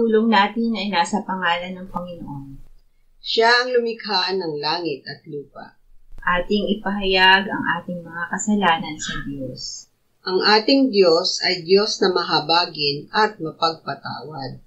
pagtulong natin ay nasa pangalan ng Panginoon. Siya ang lumikha ng langit at lupa. Ating ipahayag ang ating mga kasalanan sa Diyos. Ang ating Diyos ay Diyos na mahabagin at mapagpatawad.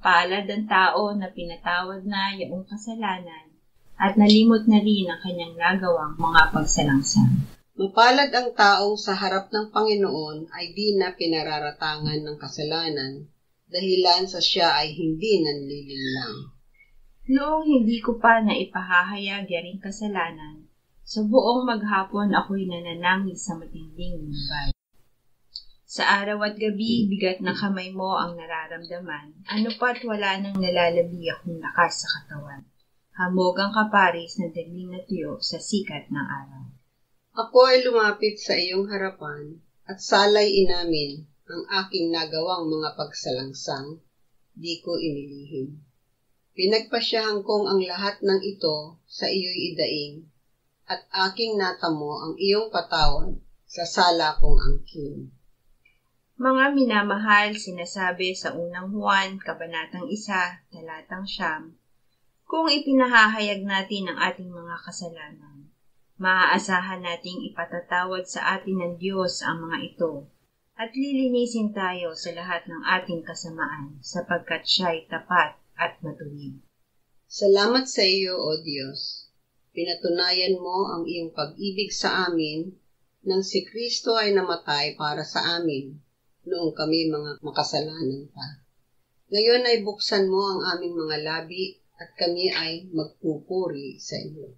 Mapalad ang tao na pinatawad na iyong kasalanan at nalimot na rin ang kanyang nagawang mga pagsalangsang. Mapalad ang taong sa harap ng Panginoon ay di na pinararatangan ng kasalanan, dahilan sa siya ay hindi nanlilinlang. Noong hindi ko pa naipahahayag yaring kasalanan, sa buong maghapon ako'y nananangis sa matinding lumbay. Sa araw at gabi, bigat na kamay mo ang nararamdaman, ano pa't wala nang nalalabi akong lakas sa katawan. Hamog ang kaparis na dagling na tuyo sa sikat ng araw. Ako ay lumapit sa iyong harapan at salay inamin ang aking nagawang mga pagsalangsang, di ko inilihim. Pinagpasyahan kong ang lahat ng ito sa iyo'y idaing, at aking natamo ang iyong patawad sa sala kong angkin. Mga minamahal, sinasabi sa unang Juan, Kabanatang 1, Talatang 9, kung ipinahahayag natin ang ating mga kasalanan, maaasahan nating ipatatawad sa atin ng Diyos ang mga ito, at lilinisin tayo sa lahat ng ating kasamaan, sapagkat siya'y tapat at matuwid. Salamat sa iyo, O Diyos. Pinatunayan mo ang iyong pag-ibig sa amin nang si Kristo ay namatay para sa amin noong kami mga makasalanan pa. Ngayon ay buksan mo ang aming mga labi at kami ay magpupuri sa iyo.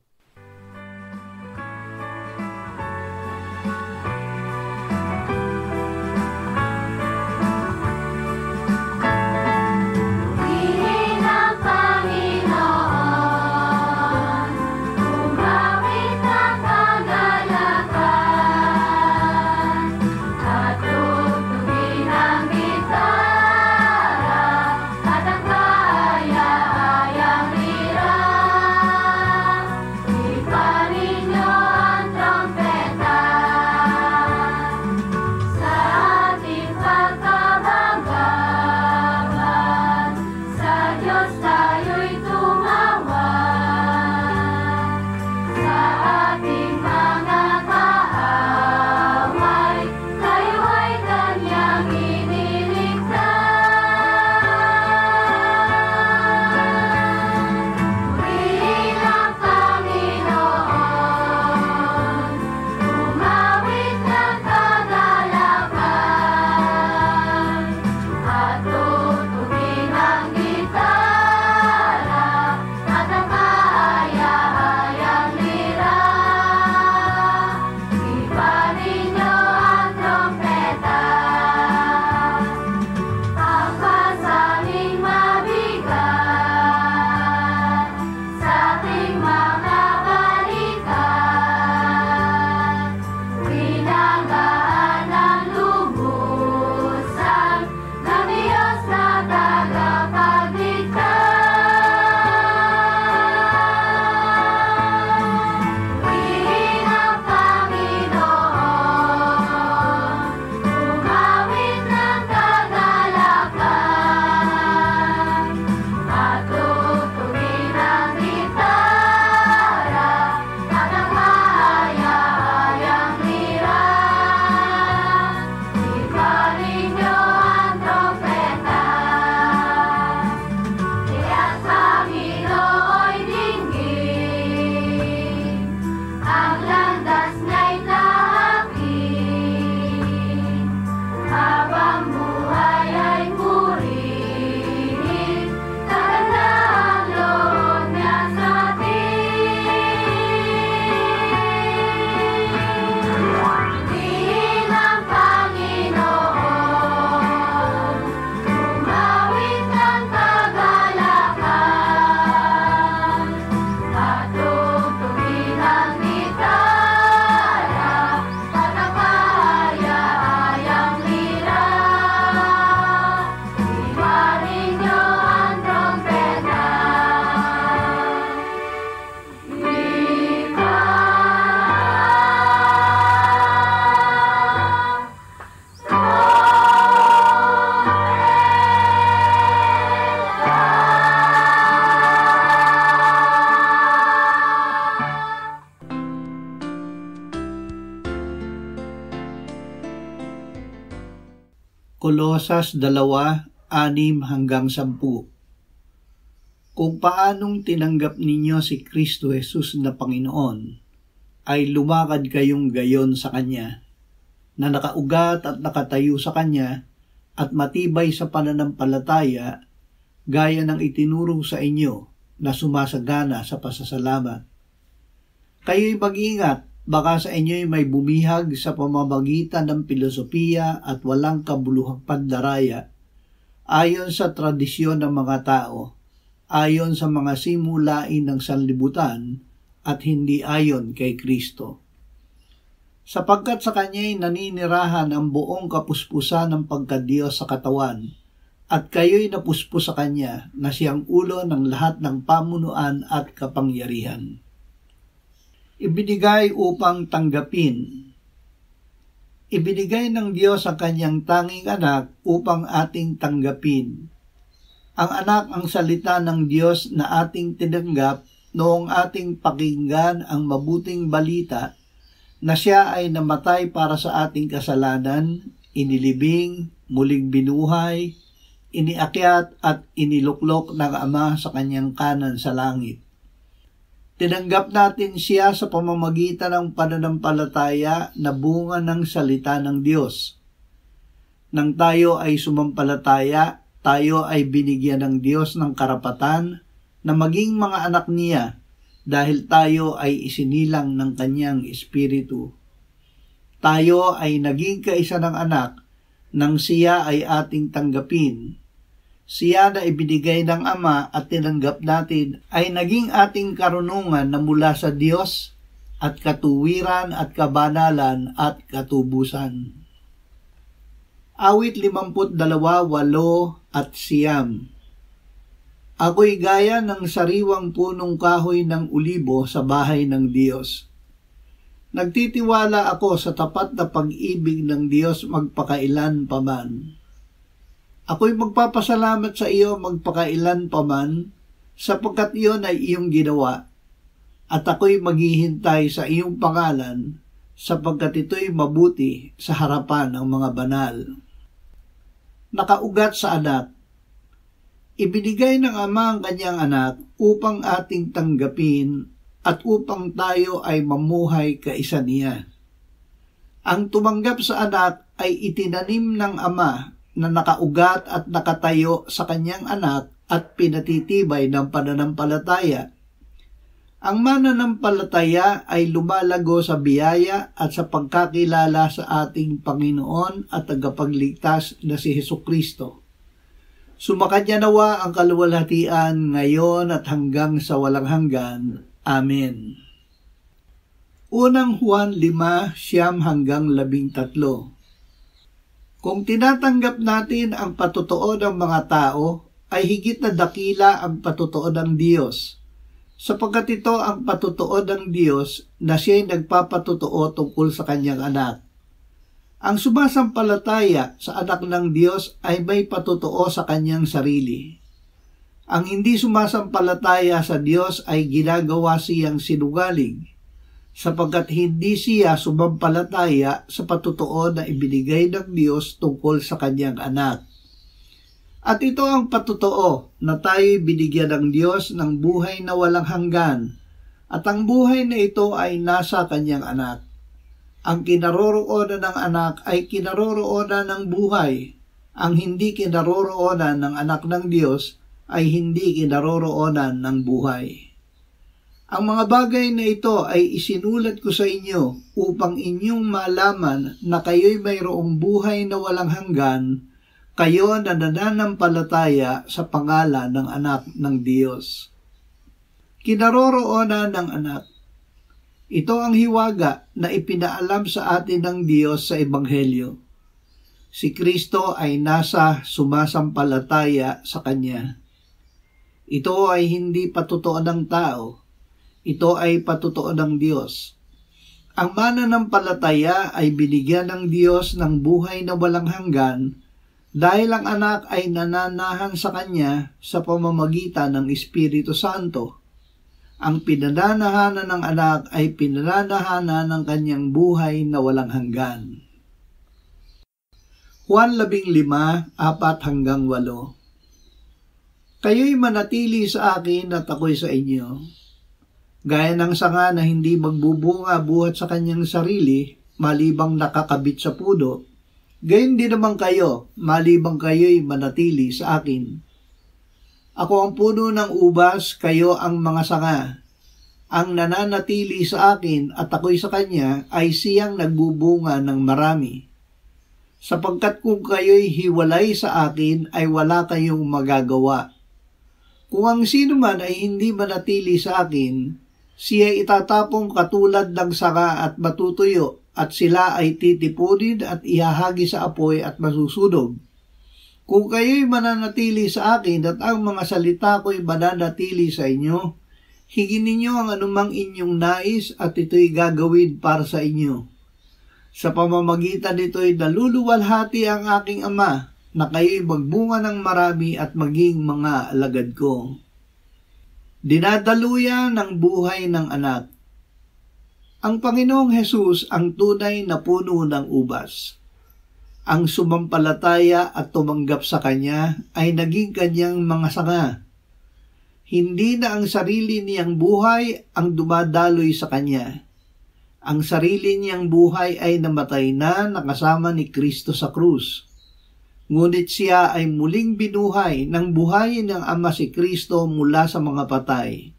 Kolosas 2:6-10. Kung paanong tinanggap ninyo si Kristo Jesus na Panginoon, ay lumakad kayong gayon sa Kanya, na nakaugat at nakatayo sa Kanya at matibay sa pananampalataya, gaya ng itinuro sa inyo na sumasagana sa pasasalamat. Kayo'y mag-ingat, baka sa inyo'y may bumihag sa pamamagitan ng filosofiya at walang kabuluhang pandaraya, ayon sa tradisyon ng mga tao, ayon sa mga simulain ng sanlibutan, at hindi ayon kay Kristo. Sapagkat sa Kanya'y naninirahan ang buong kapuspusan ng pagkadiyos sa katawan, at kayo'y napuspos sa Kanya na siyang ulo ng lahat ng pamunuan at kapangyarihan. Ibinigay upang tanggapin. Ibinigay ng Diyos ang Kanyang tanging anak upang ating tanggapin. Ang anak ang salita ng Diyos na ating tinanggap noong ating pakinggan ang mabuting balita na siya ay namatay para sa ating kasalanan, inilibing, muling binuhay, iniakyat at iniluklok ng Ama sa Kanyang kanan sa langit. Tinanggap natin siya sa pamamagitan ng pananampalataya na bunga ng salita ng Diyos. Nang tayo ay sumampalataya, tayo ay binigyan ng Diyos ng karapatan na maging mga anak niya dahil tayo ay isinilang ng Kanyang Espiritu. Tayo ay naging kaisa ng anak nang siya ay ating tanggapin. Siya na ibinigay ng Ama at tinanggap natin ay naging ating karunungan na mula sa Diyos at katuwiran at kabanalan at katubusan. Awit 52:8-9. Ako'y gaya ng sariwang punong kahoy ng ulibo sa bahay ng Diyos. Nagtitiwala ako sa tapat na pag-ibig ng Diyos magpakailan paman. Ako'y magpapasalamat sa iyo magpakailan paman, sapagkat iyon ay iyong ginawa, at ako'y maghihintay sa iyong pangalan, sapagkat ito'y mabuti sa harapan ng mga banal. Nakaugat sa anak. Ibinigay ng Ama ang Kanyang anak upang ating tanggapin at upang tayo ay mamuhay kaisa niya. Ang tumanggap sa anak ay itinanim ng Ama na nakaugat at nakatayo sa Kanyang anak at pinatitibay ng pananampalataya. Ang mananampalataya ay lumalago sa biyaya at sa pagkakilala sa ating Panginoon at tagapagligtas na si Hesukristo. Sumakanya nawa ang kaluwalhatian ngayon at hanggang sa walang hanggan. Amen. Unang Juan 5:9-13. Kung tinatanggap natin ang patotoo ng mga tao, ay higit na dakila ang patotoo ng Diyos, sapagkat ito ang patotoo ng Diyos na siya'y nagpapatotoo tungkol sa Kanyang anak. Ang sumasampalataya sa anak ng Diyos ay may patotoo sa kanyang sarili. Ang hindi sumasampalataya sa Diyos ay ginagawa siyang sinungaling, sapagkat hindi siya sumampalataya sa patotoo na ibinigay ng Diyos tungkol sa Kanyang anak. At ito ang patotoo na tayo'y binigyan ng Diyos ng buhay na walang hanggan, at ang buhay na ito ay nasa Kanyang anak. Ang kinaroroonan ng anak ay kinaroroonan ng buhay. Ang hindi kinaroroonan ng anak ng Diyos ay hindi kinaroroonan ng buhay. Ang mga bagay na ito ay isinulat ko sa inyo upang inyong malaman na kayo'y mayroong buhay na walang hanggan, kayo na nananampalataya sa pangalan ng anak ng Diyos. Kinaroroonan ng anak. Ito ang hiwaga na ipinaalam sa atin ng Diyos sa Ebanghelyo. Si Kristo ay nasa sumasampalataya sa Kanya. Ito ay hindi patotoo ng tao. Ito ay patotoo ng Diyos. Ang mananampalataya ay binigyan ng Diyos ng buhay na walang hanggan dahil ang anak ay nananahan sa Kanya sa pamamagitan ng Espiritu Santo. Ang pinananahanan ng anak ay pinananahanan ng kanyang buhay na walang hanggan. Juan 15:4-8. Kayo'y manatili sa akin at ako'y sa inyo. Gaya ng sanga na hindi magbubunga buhat sa kanyang sarili, malibang nakakabit sa puno, gayon din naman kayo, malibang kayo'y manatili sa akin. Ako ang puno ng ubas, kayo ang mga sanga. Ang nananatili sa akin at ako'y sa kanya ay siyang nagbubunga ng marami. Sapagkat kung kayo'y hiwalay sa akin ay wala kayong magagawa. Kung ang sino man ay hindi manatili sa akin, siya itatapong katulad ng sanga at matutuyo, at sila ay titipunin at ihahagi sa apoy at masusunog. Kung kayo'y mananatili sa akin at ang mga salita ko'y mananatili sa inyo, hingin ninyo ang anumang inyong nais at ito'y gagawin para sa inyo. Sa pamamagitan nito'y naluluwalhati ang aking Ama, na kayo'y magbunga ng marami at maging mga alagad ko. Dinadaluyan ng buhay ng anak. Ang Panginoong Hesus ang tunay na puno ng ubas. Ang sumampalataya at tumanggap sa Kanya ay naging Kanyang mga sanga. Hindi na ang sarili niyang buhay ang dumadaloy sa Kanya. Ang sarili niyang buhay ay namatay na nakasama ni Kristo sa krus. Ngunit siya ay muling binuhay ng buhay ng Ama si Kristo mula sa mga patay.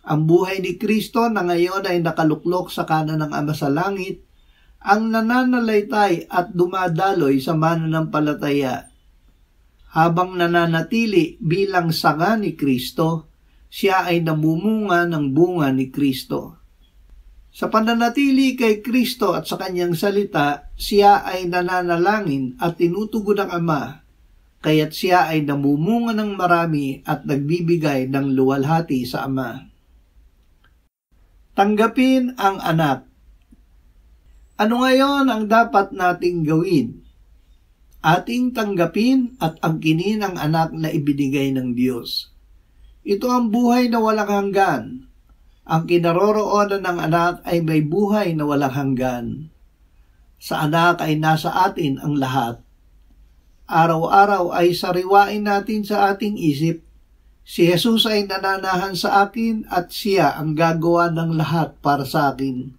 Ang buhay ni Kristo na ngayon ay nakaluklok sa kanan ng Ama sa langit, ang nananalaytay at dumadaloy sa mananampalataya. Habang nananatili bilang sanga ni Kristo, siya ay namumunga ng bunga ni Kristo. Sa pananatili kay Kristo at sa kanyang salita, siya ay nananalangin at tinutugon ng Ama, kaya't siya ay namumunga ng marami at nagbibigay ng luwalhati sa Ama. Tanggapin ang anak. Ano ngayon ang dapat nating gawin? Ating tanggapin at angkinin ang anak na ibinigay ng Diyos. Ito ang buhay na walang hanggan. Ang kinaroroonan ng anak ay may buhay na walang hanggan. Sa anak ay nasa atin ang lahat. Araw-araw ay sariwain natin sa ating isip, si Jesus ay nananahan sa akin at siya ang gagawa ng lahat para sa akin.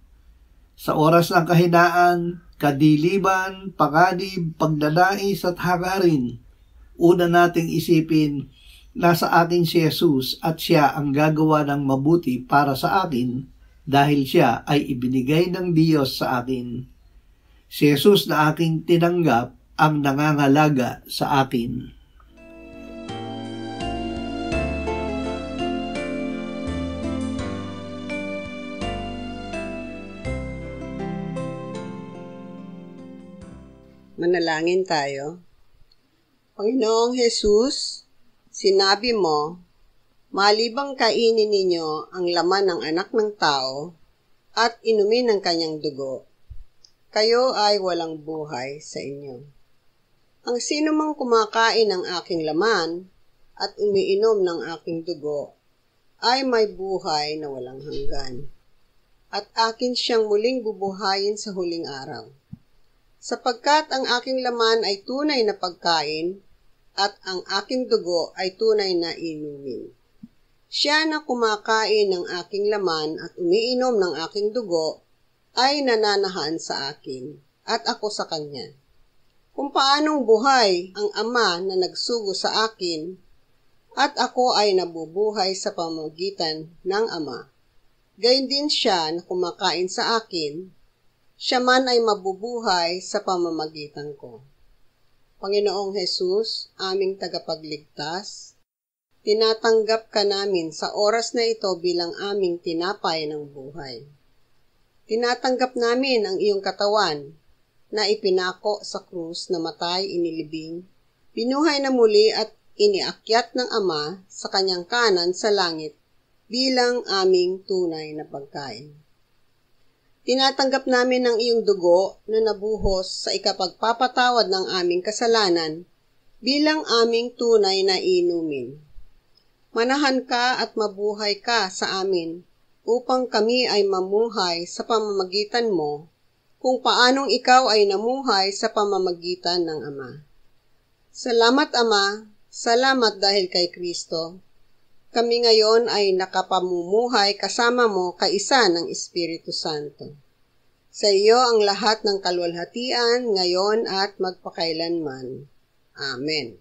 Sa oras ng kahinaan, kadiliban, panganib, pagnanais at hangarin, una nating isipin, nasa akin si Jesus at siya ang gagawa ng mabuti para sa akin dahil siya ay ibinigay ng Diyos sa akin. Si Jesus na aking tinanggap ang nangangalaga sa akin. Manalangin tayo. Panginoong Jesus, sinabi mo, malibang kainin ninyo ang laman ng anak ng tao at inumin ang kanyang dugo, kayo ay walang buhay sa inyo. Ang sino mang kumakain ng aking laman at umiinom ng aking dugo ay may buhay na walang hanggan, at akin siyang muling bubuhayin sa huling araw. Sapagkat ang aking laman ay tunay na pagkain at ang aking dugo ay tunay na inumin. Siya na kumakain ng aking laman at umiinom ng aking dugo ay nananahan sa akin at ako sa kanya. Kung paanong buhay ang Ama na nagsugo sa akin at ako ay nabubuhay sa pamamagitan ng Ama, gayon din siya na kumakain sa akin, siya man ay mabubuhay sa pamamagitan ko. Panginoong Jesus, aming tagapagligtas, tinatanggap ka namin sa oras na ito bilang aming tinapay ng buhay. Tinatanggap namin ang iyong katawan na ipinako sa krus, namatay, inilibing, binuhay na muli at iniakyat ng Ama sa kanyang kanan sa langit bilang aming tunay na pagkain. Tinatanggap namin ang iyong dugo na nabuhos sa ikapagpapatawad ng aming kasalanan bilang aming tunay na inumin. Manahan ka at mabuhay ka sa amin upang kami ay mamuhay sa pamamagitan mo kung paanong ikaw ay namuhay sa pamamagitan ng Ama. Salamat, Ama. Salamat dahil kay Kristo. Kami ngayon ay nakapamumuhay kasama mo kaisa ng Espiritu Santo. Sa iyo ang lahat ng kaluwalhatian ngayon at magpakailanman. Amen.